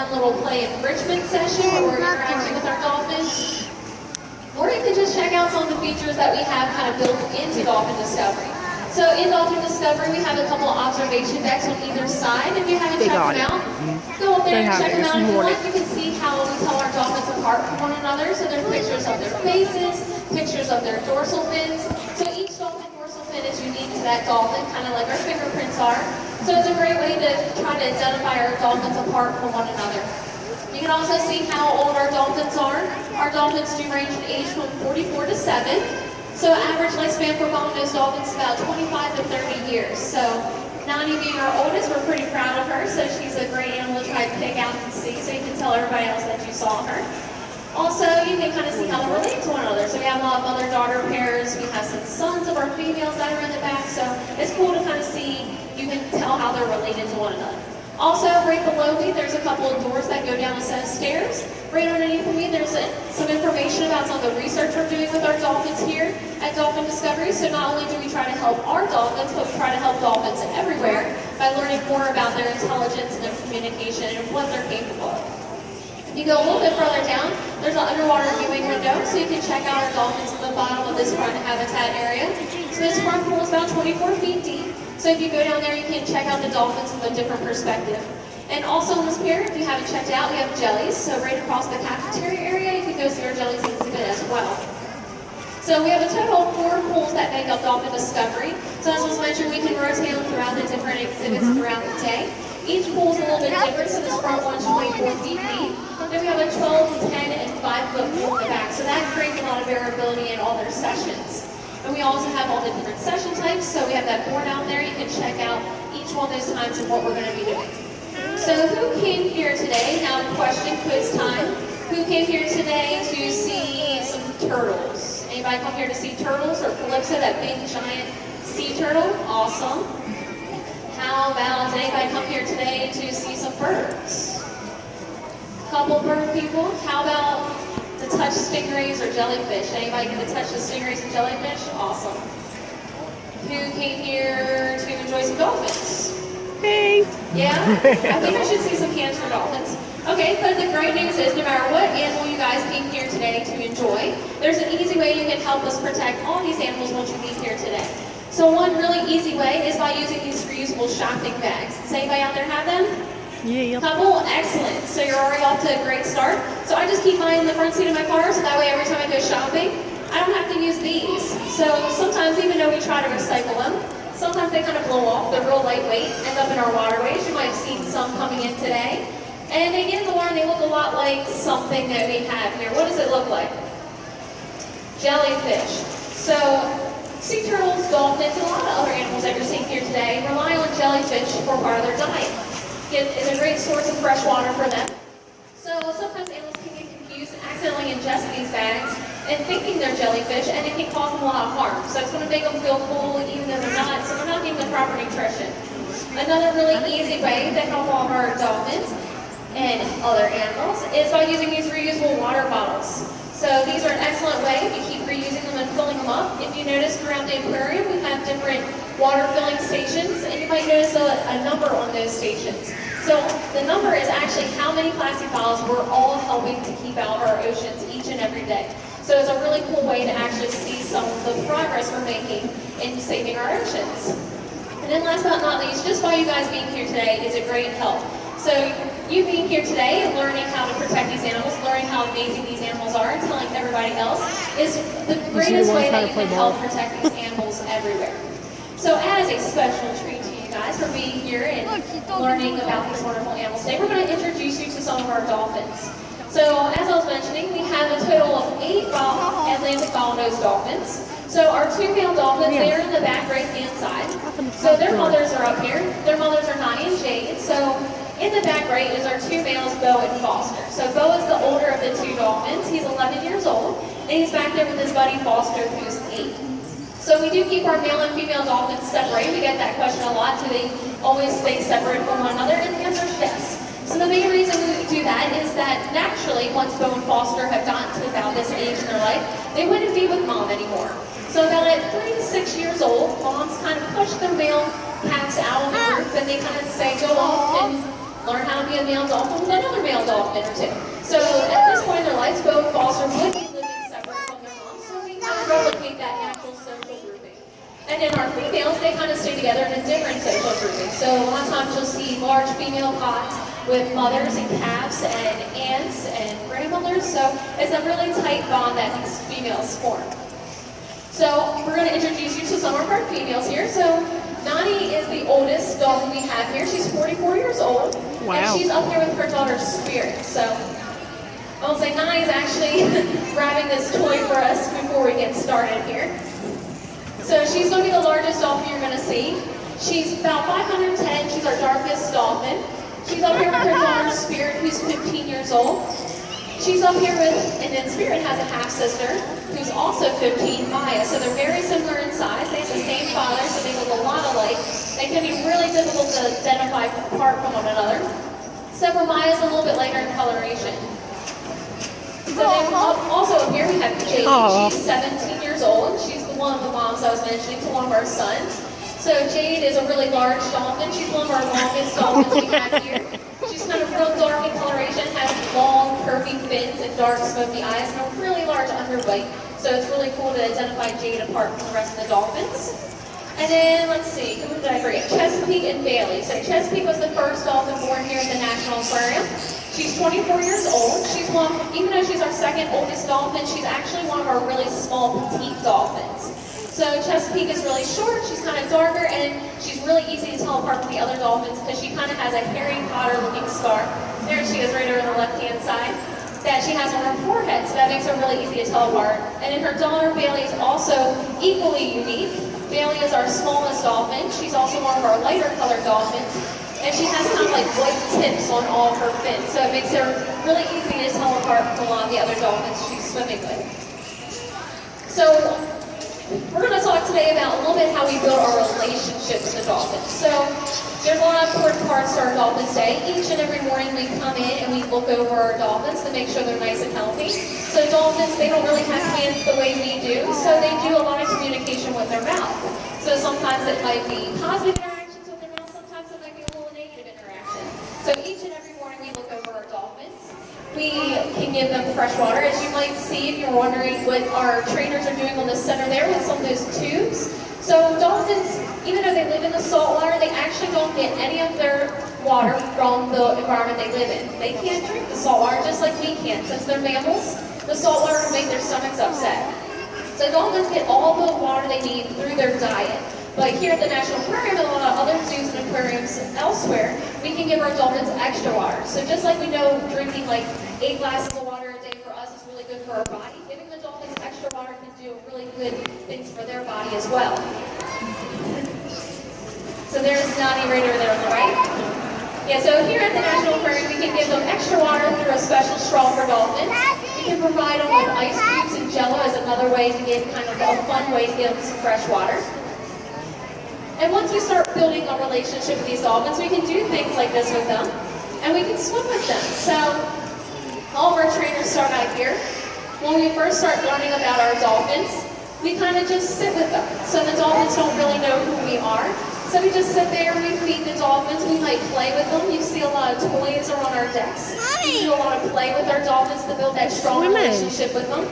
fun little play enrichment session where we're interacting with our dolphins. Or you can just check out some of the features that we have kind of built into Dolphin Discovery. So in Dolphin Discovery, we have a couple of observation decks on either side. If you haven't checked them out, go up there and check them out if you want. You can see how we tell our dolphins apart from one another. So there's pictures of their faces, pictures of their dorsal fins. So each dolphin dorsal fin is unique to that dolphin, kind of like our fingerprints are. So it's a great way to try to identify our dolphins apart from one another. You can also see how old our dolphins are. Our dolphins do range in age from 44 to 7. So average lifespan for bottlenose dolphins is about 25 to 30 years. So Nani being our oldest, we're pretty proud of her. So she's a great animal to try to pick out and see, so you can tell everybody else that you saw her. Also, you can kind of see how they relate to one another. So we have a lot of mother-daughter pairs. We have some sons of our females that are in the back. So it's cool to kind of see, you can tell how they're related to one another. Also, right below me, there's a couple of doors that go down a set of stairs. Right underneath of me, there's some information about some of the research we're doing with our dolphins here at Dolphin Discovery. So not only do we try to help our dolphins, but we try to help dolphins everywhere by learning more about their intelligence and their communication and what they're capable of. If you go a little bit further down, there's an underwater viewing window, so you can check out our dolphins at the bottom of this front habitat area. So this front pool is about 24 feet deep. So if you go down there, you can check out the dolphins from a different perspective. And also on this pier, if you haven't checked out, we have jellies. So right across the cafeteria area, you can go see our jellies exhibit as well. So we have a total of 4 pools that make up Dolphin Discovery. So as was mentioned, we can rotate them throughout the different exhibits throughout the day. Each pool is a little bit different, so this front one's 24 feet deep. Then we have a 12, 10, and 5-foot pool in the back. So that creates a lot of variability in all their sessions. And we also have all the different session types, so we have that board out there. You can check out each one of those times and what we're going to be doing. So who came here today? Now question, quiz time. Who came here today to see some turtles? Anybody come here to see turtles or Calypso, that big giant sea turtle? Awesome. How about, does anybody come here today to see some birds? Couple bird people. How about to touch stingrays or jellyfish? Anybody get to touch the stingrays and jellyfish? Awesome. Who came here to enjoy some dolphins? Hey! Yeah? I think I should see some hands for dolphins. Okay, but the great news is no matter what animal you guys came here today to enjoy, there's an easy way you can help us protect all these animals once you leave here today. So one really easy way is by using these reusable shopping bags. Does anybody out there have them? Yeah. Couple? Excellent. So you're already off to a great start. So I just keep mine in the front seat of my car, so that way every time I go shopping, I don't have to use these. So sometimes, even though we try to recycle them, sometimes they kind of blow off. They're real lightweight, end up in our waterways. You might have seen some coming in today. And they get in the water and they look a lot like something that we have here. What does it look like? Jellyfish. So sea turtles, dolphins, and a lot of other animals that you're seeing here today rely on jellyfish for part of their diet. It's a great source of fresh water for them. So sometimes animals can get confused and accidentally ingest these bags and thinking they're jellyfish, and it can cause them a lot of harm. So it's going to make them feel full even though they're not, so they're not getting the proper nutrition. Another really easy way to help all of our dolphins and other animals is by using these reusable water bottles. So these are an excellent way. We keep reusing them and filling them up. If you notice throughout the aquarium, we have different water filling stations, and you might notice a number on those stations. So the number is actually how many plastic bottles we're all helping to keep out of our oceans each and every day. So it's a really cool way to actually see some of the progress we're making in saving our oceans. And then last but not least, just by you guys being here today is a great help. So you being here today and learning how to protect these animals, learning how amazing these animals are, and telling everybody else is the greatest way that you can help protect these animals everywhere. So as a special treat to you guys for being here and learning about these wonderful animals today, we're going to introduce you to some of our dolphins. So as I was mentioning, we have a total of 8 Atlantic bottlenose dolphins. So our 2 male dolphins, they're in the back right-hand side. So their mothers are up here. Their mothers are Nani and Jade. So in the back right is our 2 males, Bo and Foster. So Bo is the older of the 2 dolphins. He's 11 years old, and he's back there with his buddy Foster, who's 8. So we do keep our male and female dolphins separate. We get that question a lot. Do they always stay separate from one another? And the answer is yes. So the main reason we do that is that naturally, once Bo and Foster have gotten to about this age in their life, they wouldn't be with mom anymore. So about at 3 to 6 years old, moms kind of push their male calves out of the group, and they kind of say, go off and learn how to be a male dolphin with another male dolphin or two. So at this point in their lives, both foster would be living separate from their moms, so we kind of replicate that natural social grouping. And then our females, they kind of stay together in a different social grouping. So a lot of times you'll see large female pods with mothers and calves and aunts and grandmothers. So it's a really tight bond that these females form. So we're going to introduce you to some of our females here. So Nani is the oldest dolphin we have here. She's 44 years old. Wow. And she's up here with her daughter Spirit. So I'll say Nani is actually grabbing this toy for us before we get started here. So she's going to be the largest dolphin you're going to see. She's about 510. She's our darkest dolphin. She's up here with her daughter Spirit, who's 15 years old. She's up here with, and then Spirit has a half-sister, who's also 15, Maya. So they're very similar in size. They have the same father, so they look a lot alike. They can be really difficult to identify apart from one another. Except for Maya's a little bit lighter in coloration. So then also up here we have Jade. She's 17 years old. She's one of the moms I was mentioning to one of our sons. So Jade is a really large dolphin. She's one of our longest dolphins we have here. She's kind of real dark in coloration, has long, curvy fins and dark, smoky eyes, and a really large underbite. So it's really cool to identify Jade apart from the rest of the dolphins. And then, let's see, who did I forget? Chesapeake and Bailey. So Chesapeake was the first dolphin born here at the National Aquarium. She's 24 years old. She's one, even though she's our second oldest dolphin, she's actually one of our really small, petite dolphins. So Chesapeake is really short, she's kind of darker, and she's really easy to tell apart from the other dolphins because she kind of has a Harry Potter looking scar. There she is right over on the left-hand side that she has on her forehead, so that makes her really easy to tell apart. And then her daughter Bailey is also equally unique. Bailey is our smallest dolphin. She's also one of our lighter colored dolphins. And she has kind of like white tips on all of her fins, so it makes her really easy to tell apart from a lot of the other dolphins she's swimming with. So we're going to talk today about a little bit how we build our relationship with the dolphins. So there's a lot of important parts to our Dolphins Day. Each and every morning we come in and we look over our dolphins to make sure they're nice and healthy. So dolphins, they don't really have hands the way we do, so they do a lot of communication with their mouth. So sometimes it might be positive interactions with their mouth, sometimes it might be a little negative interaction. So each and every morning we look over our dolphins. We can give them fresh water. As you might see if you're wondering what our trainers are doing on the center there with some of those tubes. So dolphins, even though they live in the salt water, they actually don't get any of their water from the environment they live in. They can't drink the salt water just like we can. Since they're mammals, the salt water will make their stomachs upset. So dolphins get all the water they need through their diet. But here at the National Aquarium and a lot of other zoos and aquariums elsewhere, we can give our dolphins extra water. So just like we know drinking like 8 glasses of water a day for us is really good for our body, giving the dolphins extra water can do really good things for their body as well. So there's Nani right over there on the right. Yeah, so here at the National Aquarium, we can give them extra water through a special straw for dolphins. We can provide them with ice cubes and jello as another way to get kind of a fun way to give them some fresh water. And once we start building a relationship with these dolphins, we can do things like this with them, and we can swim with them. So all of our trainers start out here. When we first start learning about our dolphins, we kind of just sit with them. So the dolphins don't really know who we are. So we just sit there, we feed the dolphins, we might play with them. You see a lot of toys around our decks. We do a lot of play with our dolphins to build that strong relationship with them.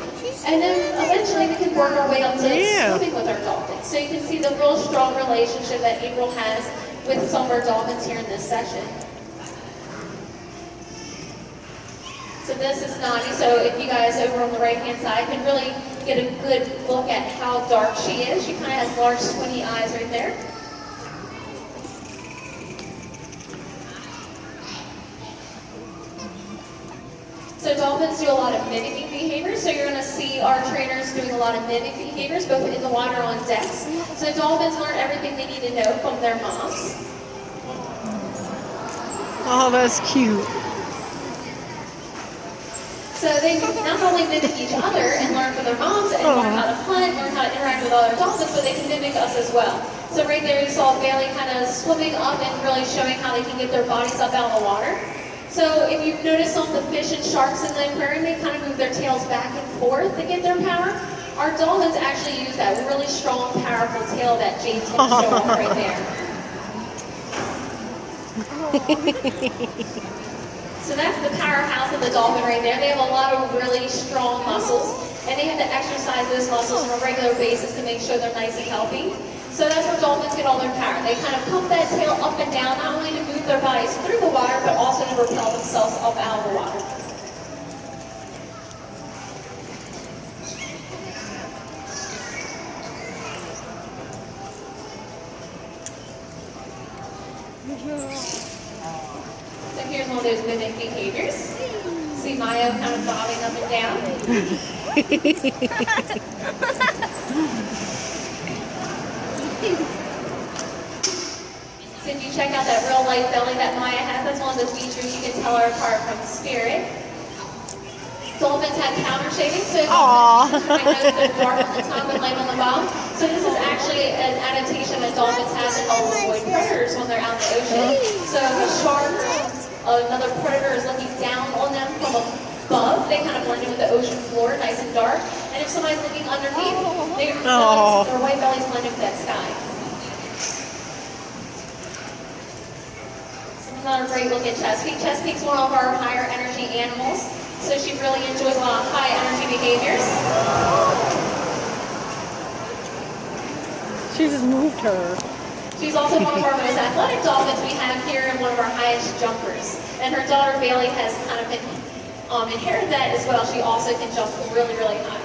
And then eventually we can work our way up to swimming with our dolphins. So you can see the real strong relationship that April has with some of our dolphins here in this session. So this is Nani. So if you guys over on the right-hand side can really get a good look at how dark she is. She kind of has large squinty eyes right there. So dolphins do a lot of mimicking behaviors, so you're going to see our trainers doing a lot of mimic behaviors, both in the water and on decks. So dolphins learn everything they need to know from their moms. Oh, that's cute. So they not only mimic each other and learn from their moms and learn how to hunt, learn how to interact with other dolphins, but they can mimic us as well. So right there you saw Bailey kind of swimming up and really showing how they can get their bodies up out of the water. So if you've noticed some of the fish and sharks in the aquarium, they kind of move their tails back and forth to get their power. Our dolphins actually use that really strong, powerful tail that Jade's going to show off right there. So that's the powerhouse of the dolphin right there. They have a lot of really strong muscles, and they have to exercise those muscles on a regular basis to make sure they're nice and healthy. So that's where dolphins get all their power. They kind of pump that tail up and down, not only to move their bodies through the water, but also to propel themselves up out of the water. So here's one of those mimic behaviors. See Maya kind of bobbing up and down. So if you check out that real light belly that Maya has, that's one of the features you can tell her apart from spirit. Dolphins have counter shading, so might notice they're dark on the top and light on the bottom. So this is actually an adaptation that dolphins have to help avoid predators when they're out in the ocean. So if a shark, another predator is looking down on them from above, they kind of blend in with the ocean floor, nice and dark. And if somebody's looking underneath, their white bellies blend in with that sky. Another great look at Chesapeake. Chesapeake's one of our higher energy animals, so she really enjoys a lot of high energy behaviors. She just moved her. She's also one of our most athletic dolphins we have here and one of our highest jumpers. And her daughter Bailey has kind of inherited that as well. She also can jump really, really high.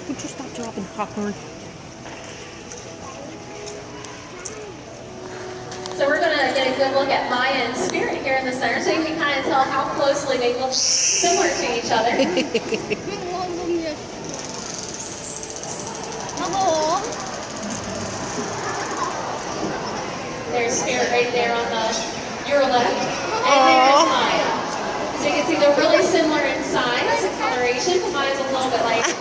Would you stop dropping popcorn? So we're going to get a good look at Maya and Spirit here in the center, so you can kind of tell how closely they look similar to each other. There's Spirit right there on your left, and there's Maya. So you can see they're really similar in size and coloration. Maya's a little bit lighter.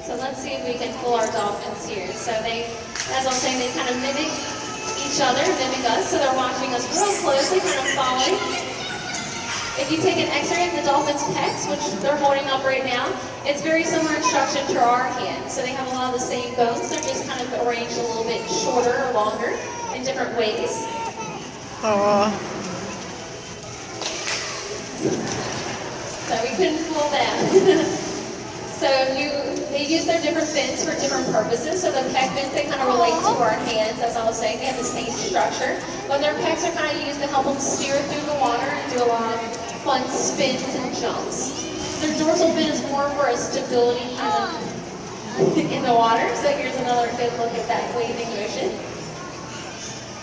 So let's see if we can pull our dolphins here. So they, as I was saying, they kind of mimic each other, mimic us. So they're watching us real closely, kind of following. If you take an x-ray of the dolphin's pecs, which they're holding up right now, it's very similar in structure to our hands. So they have a lot of the same bones. They're just kind of arranged a little bit shorter or longer in different ways. So we couldn't fool them. So they use their different fins for different purposes. So the pec fins, they kind of relate to our hands, as I was saying. They have the same structure. But their pecs are kind of used to help them steer through the water and do a lot of fun spins and jumps. Their dorsal fin is more for a stability kind of in the water. So here's another good look at that waving motion.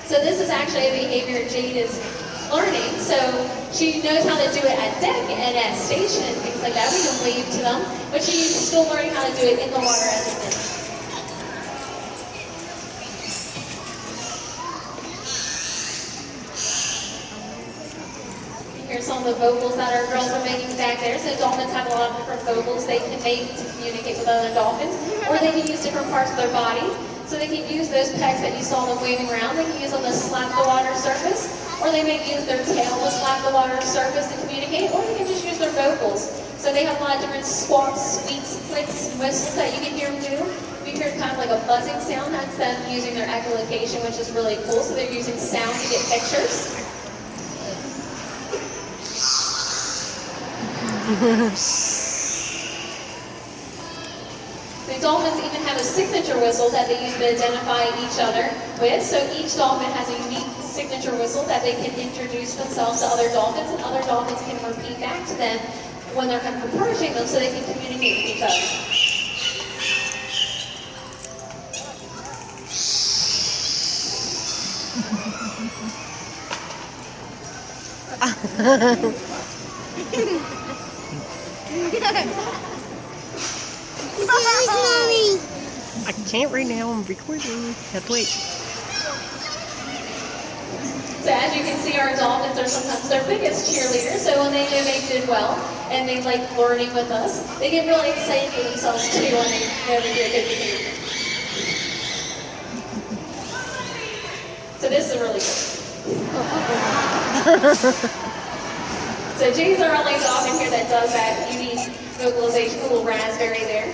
So this is actually a behavior Jade is learning. So she knows how to do it at deck and at station and things like that. We can wave to them, but she's still learning how to do it in the water as a minute. Here's some of the vocals that our girls are making back there. So dolphins have a lot of different vocals they can make to communicate with other dolphins, or they can use different parts of their body. So they can use those pecs that you saw them waving around. They can use them to slap the water surface, or they may use their tail to slap the water surface to communicate, or they can just use their vocals. So they have a lot of different squawks, squeaks, clicks, whistles that you can hear them do. We hear kind of like a buzzing sound. That's them using their echolocation, which is really cool. So they're using sound to get pictures. The dolphins even have a signature whistle that they use to identify each other with. So each dolphin has a unique signature whistle that they can introduce themselves to other dolphins, and other dolphins can repeat back to them when they're kind of approaching them so they can communicate with each other. I can't right now, I'm recording. Have to wait. So as you can see, our dolphins are sometimes their biggest cheerleaders. So when they know they did well and they like learning with us, they get really excited for themselves too when they know they do a good behavior. So this is really good. So James our only dog in here that does that unique vocalization, a little raspberry there.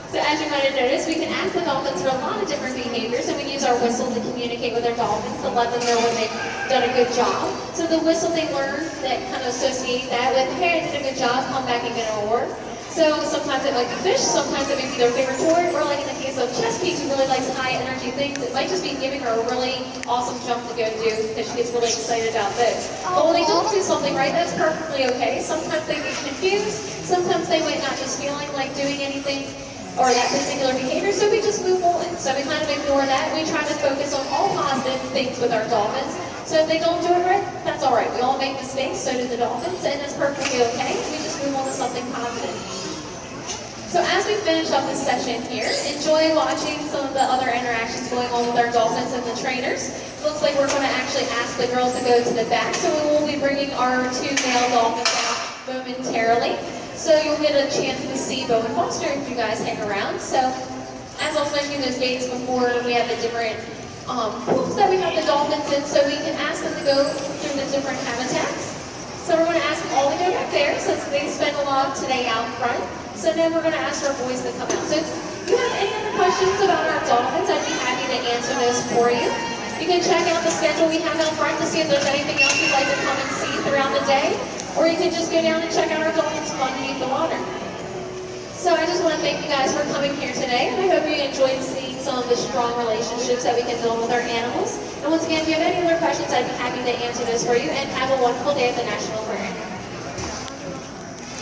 So as you might have noticed, we can ask the dolphins for a lot of different behaviors, and we use our whistle to communicate with our dolphins to let them know when they've done a good job. So the whistle they learn that kind of associate that with, hey, I did a good job, come back and get an award. So sometimes it might be fish, sometimes it may be their favorite toy, or like in the case of Chesapeake, who really likes high energy things, it might just be giving her a really awesome jump to go do because she gets really excited about this. But when they don't do something right, that's perfectly okay. Sometimes they get confused, sometimes they might not just feeling like doing anything or that particular behavior, so we just move on. So we kind of ignore that. We try to focus on all positive things with our dolphins. So if they don't do it right, that's all right. We all make mistakes, so do the dolphins, and it's perfectly okay. We just move on to something positive. So as we finish up this session here, enjoy watching some of the other interactions going on with our dolphins and the trainers. Looks like we're going to actually ask the girls to go to the back, so we will be bringing our 2 male dolphins out momentarily. So you'll get a chance to see Bo and Foster if you guys hang around. So as I was mentioning those gates before, we have the different pools that we have the dolphins in, so we can ask them to go through the different habitats. So we're going to ask them all to go back there since they spend a lot of today out front. So then we're going to ask our boys to come out. So if you have any other questions about our dolphins, I'd be happy to answer those for you. You can check out the schedule we have out front to see if there's anything else you'd like to come and see throughout the day. Or you can just go down and check out our dolphins from underneath the water. So I just want to thank you guys for coming here today, and I hope you enjoyed seeing some of the strong relationships that we can build with our animals. And once again, if you have any other questions, I'd be happy to answer those for you, and have a wonderful day at the National